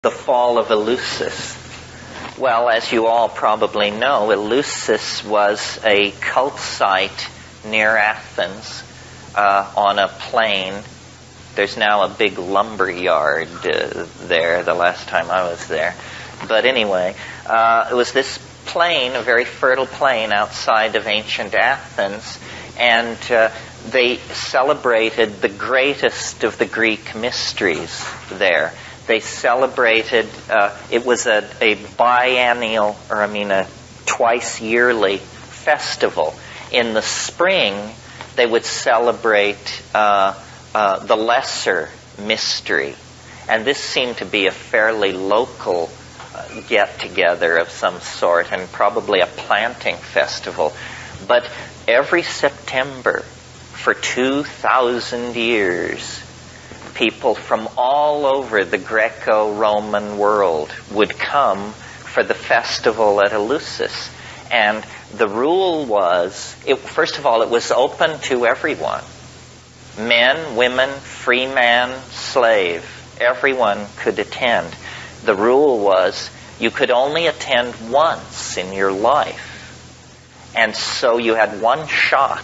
The fall of Eleusis. Well, as you all probably know, Eleusis was a cult site near Athens on a plain. There's now a big lumber yard there, the last time I was there. But anyway, it was this plain, a very fertile plain outside of ancient Athens, and they celebrated the greatest of the Greek mysteries there. They celebrated, it was a biennial, a twice yearly festival. In the spring, they would celebrate the lesser mystery. And this seemed to be a fairly local get-together of some sort, and probably a planting festival. But every September, for 2,000 years, people from all over the Greco-Roman world would come for the festival at Eleusis. And the rule was, first of all, it was open to everyone. Men, women, free man, slave. Everyone could attend. The rule was you could only attend once in your life. And so you had one shot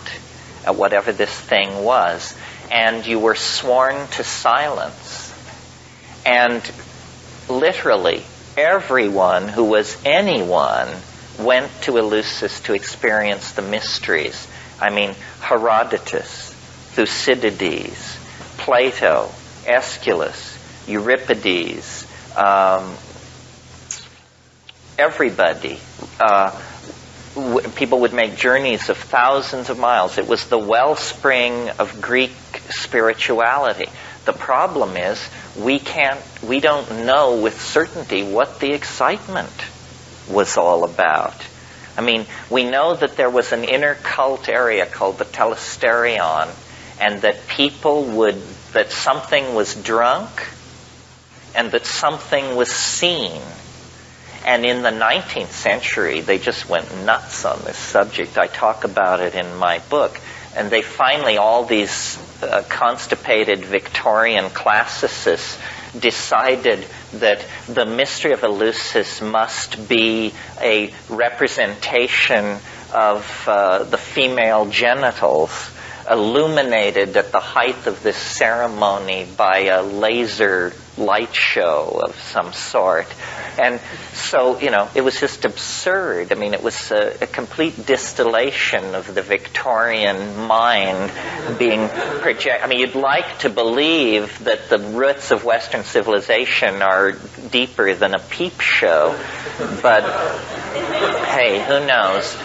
at whatever this thing was. And you were sworn to silence. And literally, everyone who was anyone went to Eleusis to experience the mysteries. Herodotus, Thucydides, Plato, Aeschylus, Euripides, everybody. People would make journeys of thousands of miles. It was the wellspring of Greek spirituality. The problem is we don't know with certainty what the excitement was all about. We know that there was an inner cult area called the Tellest Arion, and that that something was drunk and that something was seen. And in the 19th century, they just went nuts on this subject. I talk about it in my book. And they finally, all these constipated Victorian classicists decided that the mystery of Eleusis must be a representation of the female genitals, illuminated at the height of this ceremony by a laser light show of some sort. And so, it was just absurd. It was a complete distillation of the Victorian mind being projected. You'd like to believe that the roots of Western civilization are deeper than a peep show, but hey, who knows?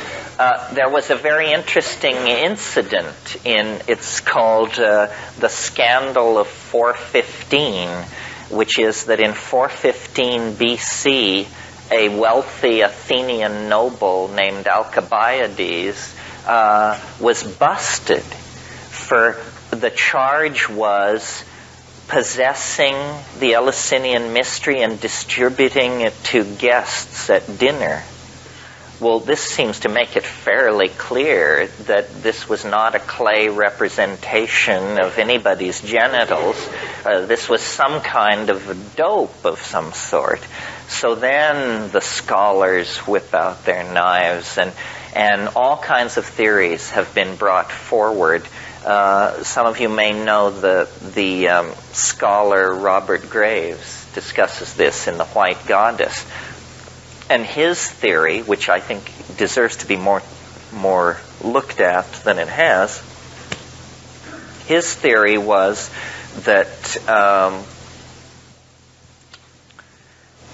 There was a very interesting incident it's called the Scandal of 415, which is that in 415 BC, a wealthy Athenian noble named Alcibiades was busted. The charge was possessing the Eleusinian mystery and distributing it to guests at dinner. Well, this seems to make it fairly clear that this was not a clay representation of anybody's genitals. This was some kind of dope of some sort. So then the scholars whip out their knives, and all kinds of theories have been brought forward. Some of you may know the scholar Robert Graves discusses this in The White Goddess. And his theory, which I think deserves to be more looked at than it has, his theory was that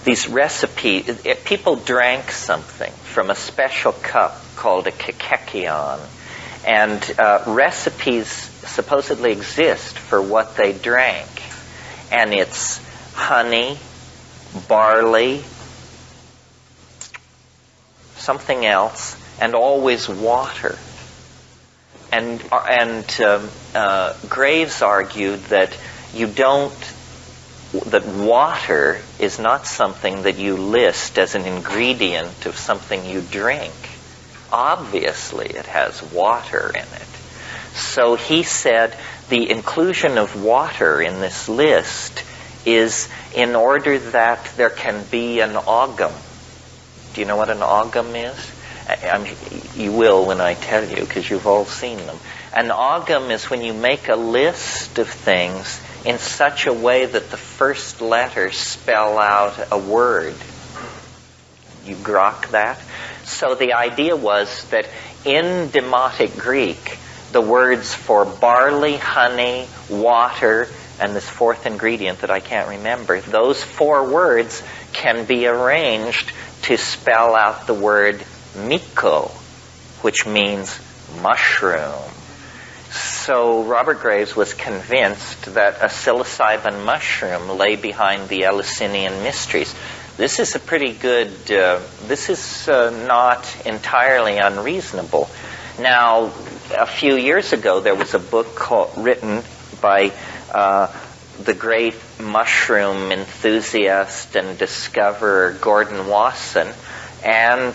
these recipes, people drank something from a special cup called a kakekion, and recipes supposedly exist for what they drank. And it's honey, barley, something else, and always water. And Graves argued that that water is not something that you list as an ingredient of something you drink. Obviously, it has water in it. So he said the inclusion of water in this list is in order that there can be an ogum. Do you know what an ogum is? You will when I tell you, because you've all seen them. An ogum is when you make a list of things in such a way that the first letters spell out a word. You grok that? So the idea was that in Demotic Greek, the words for barley, honey, water, and this fourth ingredient that I can't remember, those 4 words can be arranged to spell out the word miko, which means mushroom. So Robert Graves was convinced that a psilocybin mushroom lay behind the Eleusinian mysteries. This is a pretty good, this is not entirely unreasonable. Now, a few years ago, there was a book written by the great mushroom enthusiast and discoverer Gordon Wasson, and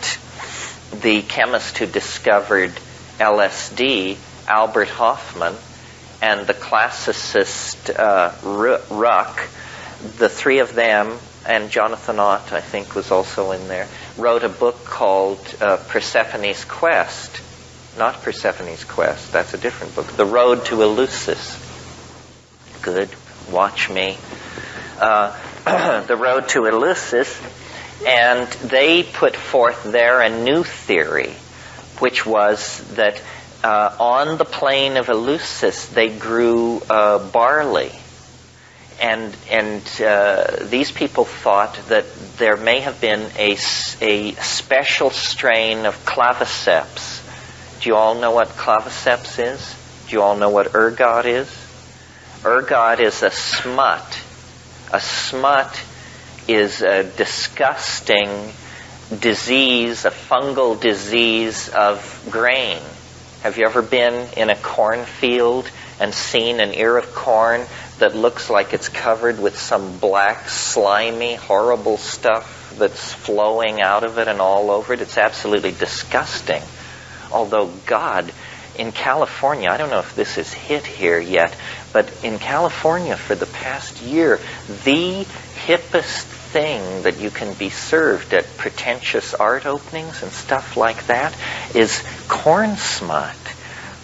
the chemist who discovered LSD, Albert Hofmann, and the classicist Ruck. The 3 of them, and Jonathan Ott, I think, was also in there, wrote a book called Persephone's Quest. Not Persephone's Quest, that's a different book. The Road to Eleusis. Good, watch me. The Road to Eleusis. And they put forth there a new theory, which was that on the plain of Eleusis they grew barley. And these people thought that there may have been a special strain of claviceps. Do you all know what claviceps is? Do you all know what ergot is? Ergot is a smut. A smut is a disgusting disease, a fungal disease of grain. Have you ever been in a cornfield and seen an ear of corn that looks like it's covered with some black, slimy, horrible stuff that's flowing out of it and all over it? It's absolutely disgusting. Although God, in California, I don't know if this is hit here yet, but in California for the past year, the hippest thing that you can be served at pretentious art openings and stuff like that is corn smut,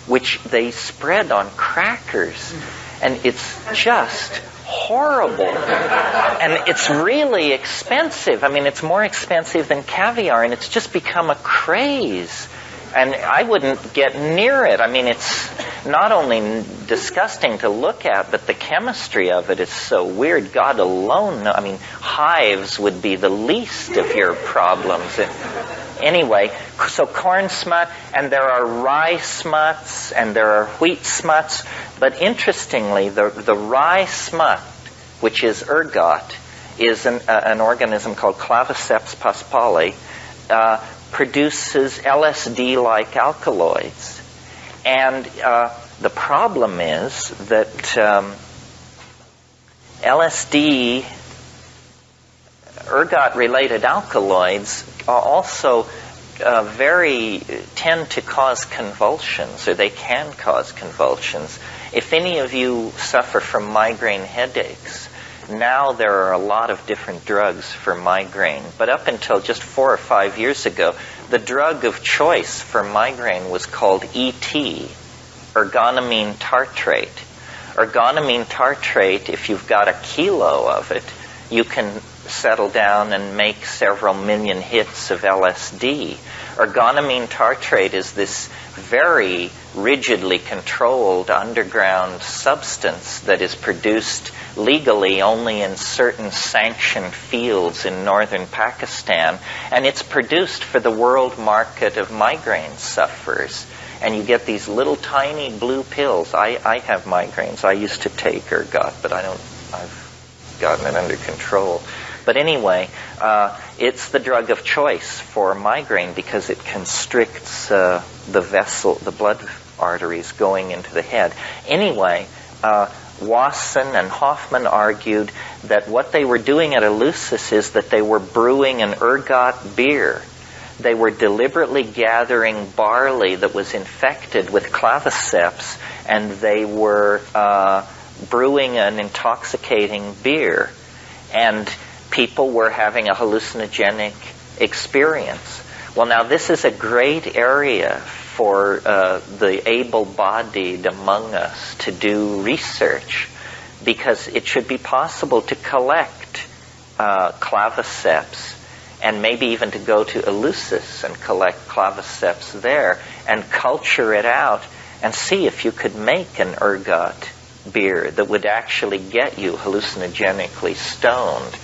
which they spread on crackers. And it's just horrible. And it's really expensive. I mean, it's more expensive than caviar, and it's just become a craze. And I wouldn't get near it. I mean, it's not only disgusting to look at, but the chemistry of it is so weird. God alone knows. I mean, hives would be the least of your problems. Anyway, so corn smut, and there are rye smuts, and there are wheat smuts. But interestingly, the rye smut, which is ergot, is an organism called Claviceps paspali, produces LSD-like alkaloids. And the problem is that LSD, ergot-related alkaloids are also tend to cause convulsions, or they can cause convulsions. If any of you suffer from migraine headaches, now there are a lot of different drugs for migraine. But up until just 4 or 5 years ago, the drug of choice for migraine was called ET, ergotamine tartrate. Ergotamine tartrate, if you've got a kilo of it, you can settle down and make several million hits of LSD. Ergotamine tartrate is this very rigidly controlled underground substance that is produced legally only in certain sanctioned fields in northern Pakistan, and it's produced for the world market of migraine sufferers. And you get these little tiny blue pills. I have migraines. I used to take ergot, but I've gotten it under control. But anyway, it's the drug of choice for migraine because it constricts the blood arteries going into the head. Anyway, Wasson and Hofmann argued that what they were doing at Eleusis is that they were brewing an ergot beer. They were deliberately gathering barley that was infected with claviceps, and they were brewing an intoxicating beer, and people were having a hallucinogenic experience. Well, now this is a great area for the able-bodied among us to do research, because it should be possible to collect claviceps, and maybe even to go to Eleusis and collect claviceps there and culture it out and see if you could make an ergot beer that would actually get you hallucinogenically stoned.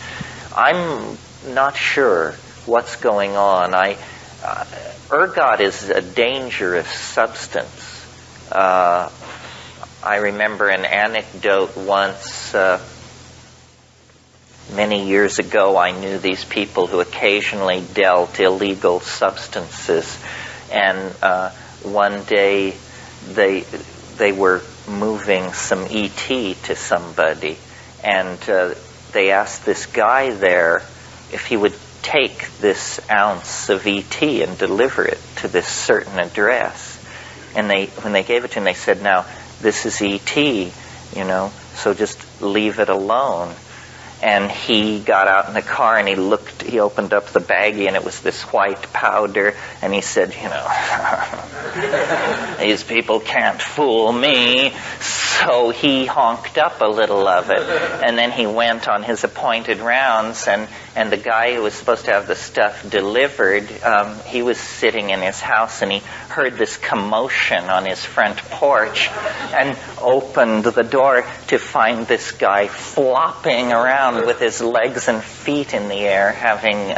I'm not sure what's going on. Ergot is a dangerous substance. I remember an anecdote once. Many years ago, I knew these people who occasionally dealt illegal substances, and one day they were moving some ET to somebody, and they asked this guy there if he would take this ounce of ET and deliver it to this certain address. And when they gave it to him, they said, "Now, this is ET, so just leave it alone." And he got out in the car and he opened up the baggie, and it was this white powder, and he said, these people can't fool me. So he honked up a little of it, and then he went on his appointed rounds, and the guy who was supposed to have the stuff delivered, he was sitting in his house, and he heard this commotion on his front porch and opened the door to find this guy flopping around with his legs and feet in the air, having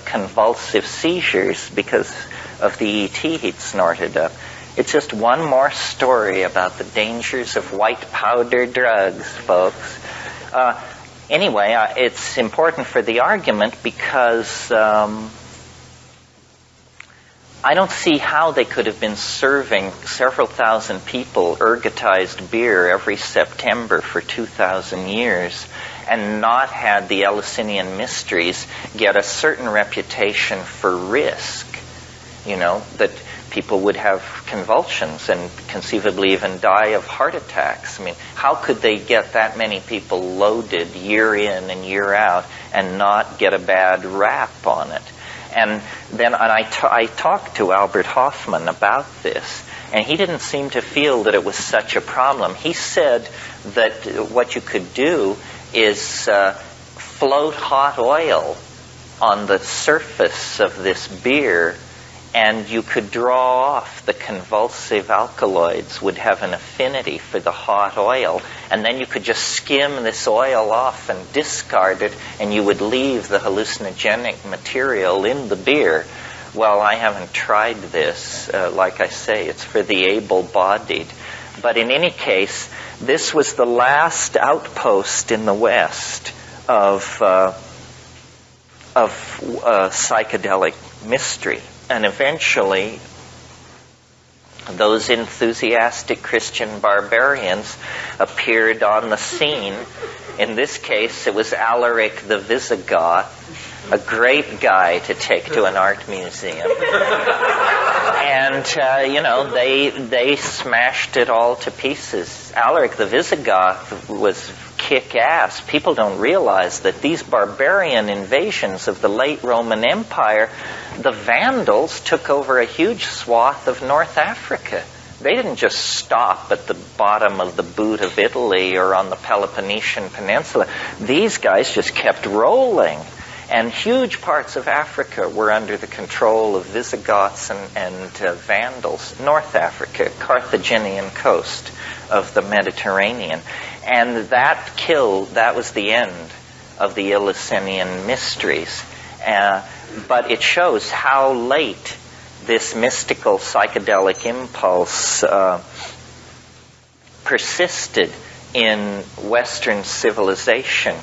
convulsive seizures because of the ET he'd snorted up. It's just one more story about the dangers of white powder drugs, folks. Anyway, it's important for the argument because I don't see how they could have been serving several thousand people ergotized beer every September for 2,000 years and not had the Eleusinian mysteries get a certain reputation for risk. That people would have convulsions and conceivably even die of heart attacks. I mean, how could they get that many people loaded year in and year out and not get a bad rap on it? And then I talked to Albert Hoffman about this, and he didn't seem to feel that it was such a problem. He said that what you could do is float hot oil on the surface of this beer, and you could draw off the convulsive alkaloids would have an affinity for the hot oil, and then you could just skim this oil off and discard it, and you would leave the hallucinogenic material in the beer. Well, I haven't tried this. Like I say, it's for the able-bodied. But in any case, this was the last outpost in the West of psychedelic mystery. And eventually, those enthusiastic Christian barbarians appeared on the scene. In this case, it was Alaric the Visigoth, a great guy to take to an art museum. And, they smashed it all to pieces. Alaric the Visigoth was kick-ass. People don't realize that these barbarian invasions of the late Roman Empire, the Vandals took over a huge swath of North Africa. They didn't just stop at the bottom of the boot of Italy or on the Peloponnesian Peninsula. These guys just kept rolling. And huge parts of Africa were under the control of Visigoths and Vandals. North Africa, Carthaginian coast of the Mediterranean. And that was the end of the Eleusinian mysteries. But it shows how late this mystical psychedelic impulse persisted in Western civilization.